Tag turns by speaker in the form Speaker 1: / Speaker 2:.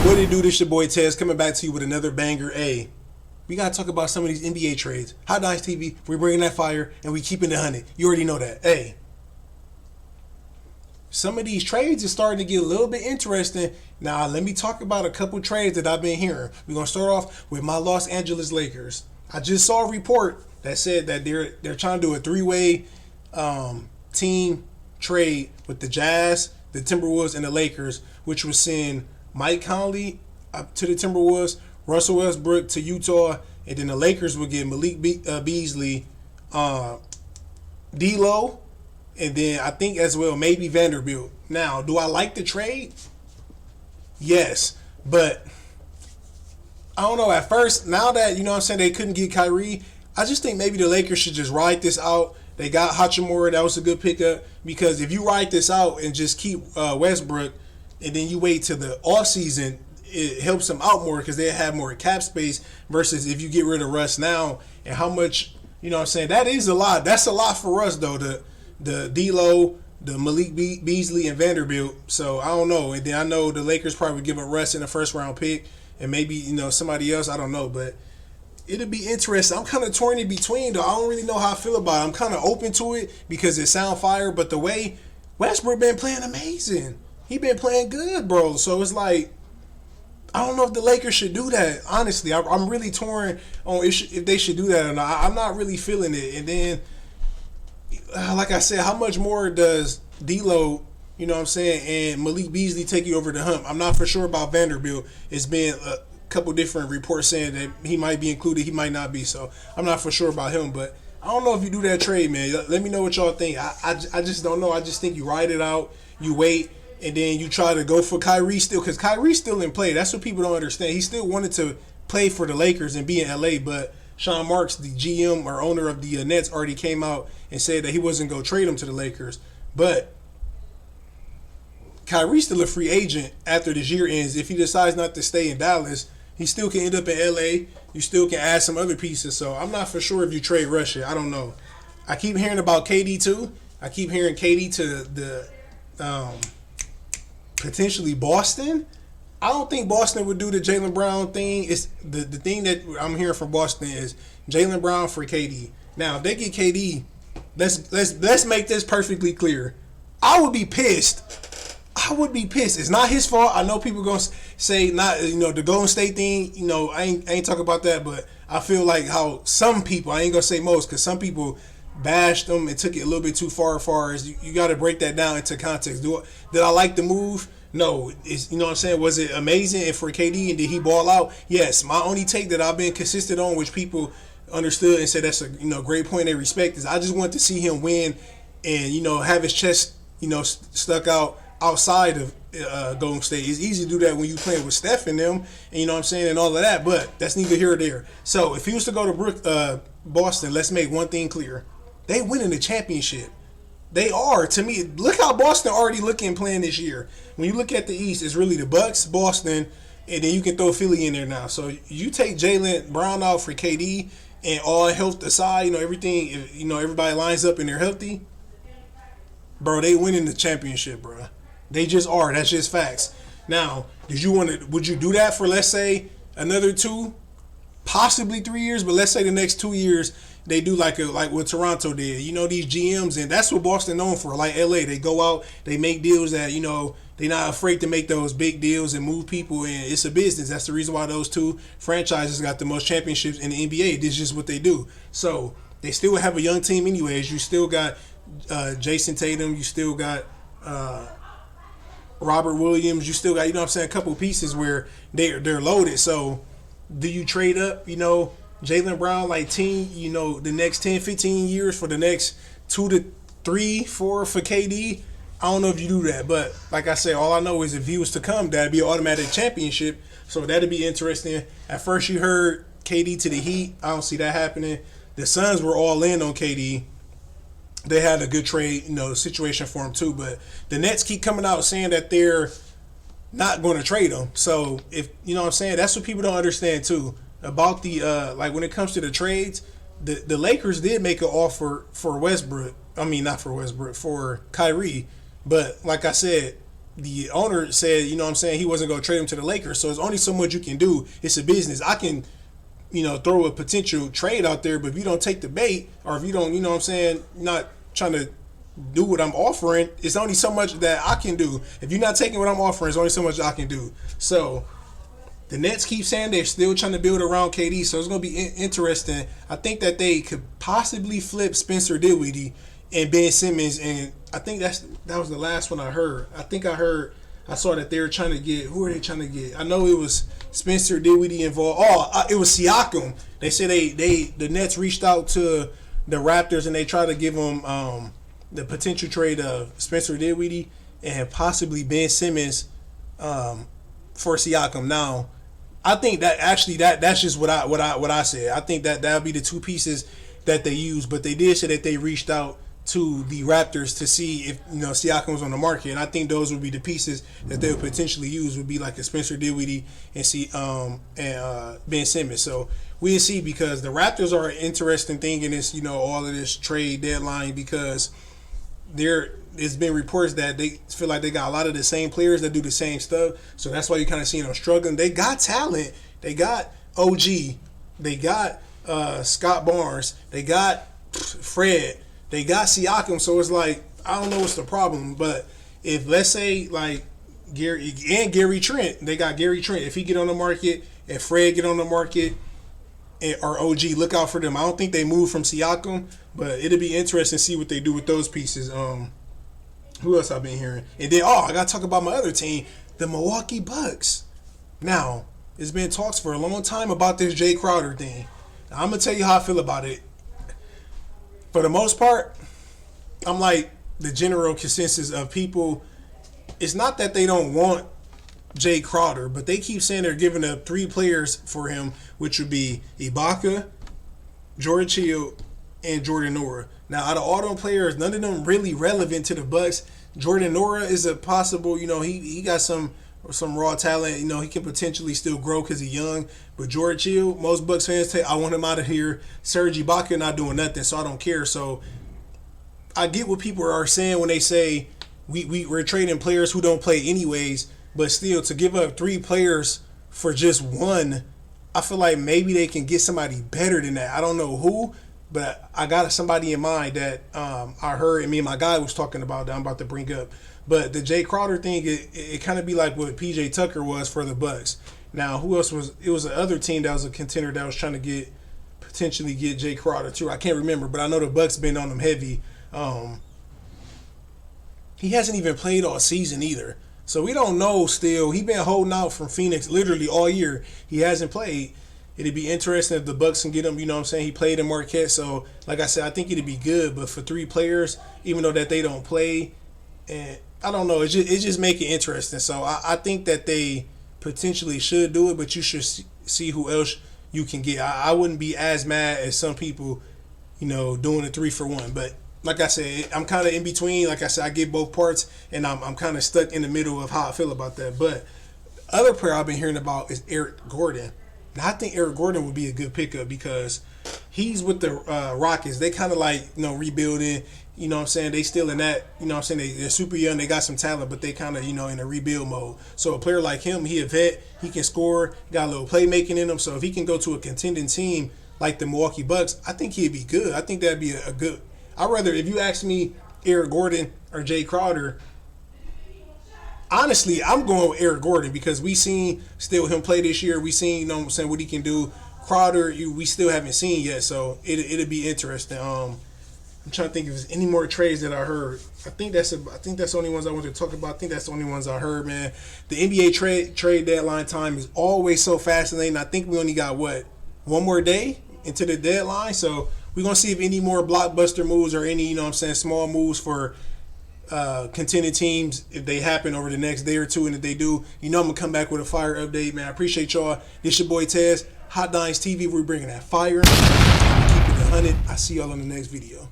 Speaker 1: What it do? This your boy Tez coming back to you with another banger. A. We gotta talk about some of these NBA trades. Hot Dice TV, we bringing that fire and we keeping it 100. You already know that. Hey, some of these trades is starting to get a little bit interesting. Now, let me talk about a couple trades that I've been hearing. We're gonna start off with my Los Angeles Lakers. I just saw a report that said that they're trying to do a three-way team trade with the Jazz, the Timberwolves, and the Lakers, which would send Mike Conley up to the Timberwolves, Russell Westbrook to Utah, and then the Lakers would get Malik Beasley, D'Lo, and then I think as well maybe Vanderbilt. Now, do I like the trade? Yes, but I don't know. At first, now that they couldn't get Kyrie, I just think maybe the Lakers should just ride this out. They got Hachimura, that was a good pickup, because if you ride this out and just keep Westbrook, and then you wait till the offseason, it helps them out more because they have more cap space versus if you get rid of Russ now and how much, that is a lot. That's a lot for Russ, though, the D'Lo, the Malik Beasley, and Vanderbilt. So, I don't know. And then I know the Lakers probably give up Russ in the first-round pick and maybe, somebody else. I don't know, but it'll be interesting. I'm kind of torn in between, though. I don't really know how I feel about it. I'm kind of open to it because it sound fire, but the way Westbrook been playing amazing. He been playing good, bro. So it's like, I don't know if the Lakers should do that. Honestly, I'm really torn on if they should do that or not. I'm not really feeling it. And then, like I said, how much more does D'Lo, and Malik Beasley take you over the hump? I'm not for sure about Vanderbilt. It's been a couple different reports saying that he might be included, he might not be. So I'm not for sure about him. But I don't know if you do that trade, man. Let me know what y'all think. I just don't know. I just think you ride it out, you wait, and then you try to go for Kyrie still, because Kyrie's still in play. That's what people don't understand. He still wanted to play for the Lakers and be in LA, but Sean Marks, the GM or owner of the Nets, already came out and said that he wasn't going to trade him to the Lakers. But Kyrie's still a free agent after this year ends. If he decides not to stay in Dallas, he still can end up in LA. You still can add some other pieces. So I'm not for sure if you trade Russia. I don't know. I keep hearing about KD too. I keep hearing KD to the potentially Boston. I don't think Boston would do the Jaylen Brown thing. It's the thing that I'm hearing from Boston is Jaylen Brown for KD. Now, if they get KD, let's make this perfectly clear. I would be pissed. It's not his fault. I know people gonna say not, the Golden State thing. I ain't talking about that, but I feel like how some people, I ain't gonna say most, because some people bashed them and took it a little bit too far. As far as you got to break that down into context. Did I like the move? No. Was it amazing? And for KD, and did he ball out? Yes. My only take that I've been consistent on, which people understood and said that's a great point they respect, is I just want to see him win and have his chest stuck out outside of Golden State. It's easy to do that when you playing with Steph and them, and and all of that. But that's neither here or there. So if he was to go to Boston, let's make one thing clear: they winning the championship. They are, to me. Look how Boston already looking playing this year. When you look at the East, it's really the Bucks, Boston, and then you can throw Philly in there now. So you take Jaylen Brown out for KD, and all health aside, everything, everybody lines up and they're healthy. Bro, they winning the championship, bro. They just are. That's just facts. Now, would you do that for, let's say, another 2, possibly 3 years, but let's say the next 2 years they do like what Toronto did. These GMs, and that's what Boston known for. Like LA, they go out, they make deals that, they're not afraid to make those big deals and move people, and it's a business. That's the reason why those 2 franchises got the most championships in the NBA. This is just what they do. So they still have a young team anyways. You still got Jason Tatum. You still got Robert Williams. You still got, a couple pieces where they're loaded. So do you trade up, Jaylen Brown the next 10, 15 years for the next 2 to 3, 4 for KD? I don't know if you do that, but like I said, all I know is if he was to come, that'd be an automatic championship. So that'd be interesting. At first you heard KD to the Heat. I don't see that happening. The Suns were all in on KD. They had a good trade, situation for him too. But the Nets keep coming out saying that they're not going to trade him. So if that's what people don't understand too about the when it comes to the trades. The Lakers did make an offer for Westbrook. I mean, not for Westbrook, for Kyrie. But like I said, the owner said, you know what I'm saying, he wasn't going to trade him to the Lakers. So it's only so much you can do. It's a business. I can, throw a potential trade out there, but if you don't take the bait, or if you don't, you know what I'm saying, not trying to do what I'm offering, it's only so much that I can do. If you're not taking what I'm offering, it's only so much I can do. So the Nets keep saying they're still trying to build around KD, so it's going to be interesting. I think that they could possibly flip Spencer Dinwiddie and Ben Simmons, and I think that was the last one I heard. I saw that they were trying to get, who are they trying to get? I know it was Spencer Dinwiddie involved. It was Siakam. They said the Nets reached out to the Raptors and they tried to give them the potential trade of Spencer Dinwiddie and possibly Ben Simmons for Siakam. Now, I think that actually that's just what I said. I think that would be the two pieces that they use, but they did say that they reached out to the Raptors to see if Siakam was on the market, and I think those would be the pieces that they would potentially use. Would be like a Spencer Dinwiddie and Ben Simmons. So we'll see, because the Raptors are an interesting thing in this, all of this trade deadline, because it's been reports that they feel like they got a lot of the same players that do the same stuff. So that's why you kind of see them struggling. They got talent. They got OG. They got Scott Barnes. They got Fred. They got Siakam. So it's like, I don't know what's the problem. But if, let's say, like Gary Trent, they got Gary Trent. If he get on the market and Fred get on the market, or OG, look out for them. I don't think they move from Siakam, but it'll be interesting to see what they do with those pieces. Who else I've been hearing? And then, I got to talk about my other team, the Milwaukee Bucks. Now, it's been talks for a long time about this Jay Crowder thing. Now, I'm going to tell you how I feel about it. For the most part, I'm like the general consensus of people. It's not that they don't want Jay Crowder, but they keep saying they're giving up 3 players for him, which would be Ibaka, George Hill, and Jordan Nora. Now, out of all them players, none of them really relevant to the Bucks. Jordan Nora is a possible, he got some raw talent. He can potentially still grow because he's young. But George Hill, most Bucks fans say, I want him out of here. Serge Ibaka not doing nothing, so I don't care. So I get what people are saying when they say we're trading players who don't play anyways. But still, to give up 3 players for just one, I feel like maybe they can get somebody better than that. I don't know who, but I got somebody in mind that I heard, and me and my guy was talking about that I'm about to bring up. But the Jay Crowder thing, it kind of be like what PJ Tucker was for the Bucks. Now, who else was? It was the other team that was a contender that was trying to potentially get Jay Crowder too. I can't remember, but I know the Bucks been on him heavy. He hasn't even played all season either. So we don't know still. He been holding out from Phoenix literally all year. He hasn't played. It'd be interesting if the Bucks can get him, He played in Marquette. So, like I said, I think it'd be good. But for 3 players, even though that they don't play, and I don't know, it just make it interesting. So I think that they potentially should do it, but you should see who else you can get. I wouldn't be as mad as some people, doing a 3 for 1. But like I said, I'm kind of in between. Like I said, I get both parts, and I'm kind of stuck in the middle of how I feel about that. But the other player I've been hearing about is Eric Gordon. Now, I think Eric Gordon would be a good pickup because he's with the Rockets. They kind of like, rebuilding. They still in that, they're super young. They got some talent, but they kind of, in a rebuild mode. So a player like him, he a vet. He can score. Got a little playmaking in him. So if he can go to a contending team like the Milwaukee Bucks, I think he'd be good. I think that'd be a good. I'd rather, if you ask me, Eric Gordon or Jay Crowder, honestly, I'm going with Eric Gordon because we seen still him play this year. We seen, what he can do. Crowder, we still haven't seen yet, so it'll be interesting. I'm trying to think if there's any more trades that I heard. I think that's the only ones I want to talk about. I think that's the only ones I heard, man. The NBA trade deadline time is always so fascinating. I think we only got one more day into the deadline, so we're gonna see if any more blockbuster moves or any, small moves for contending teams, if they happen over the next day or two. And if they do, I'm gonna come back with a fire update, man. I appreciate y'all. This your boy Tez, Hot Dines TV. We're bringing that fire. Keep it 100. I see y'all on the next video.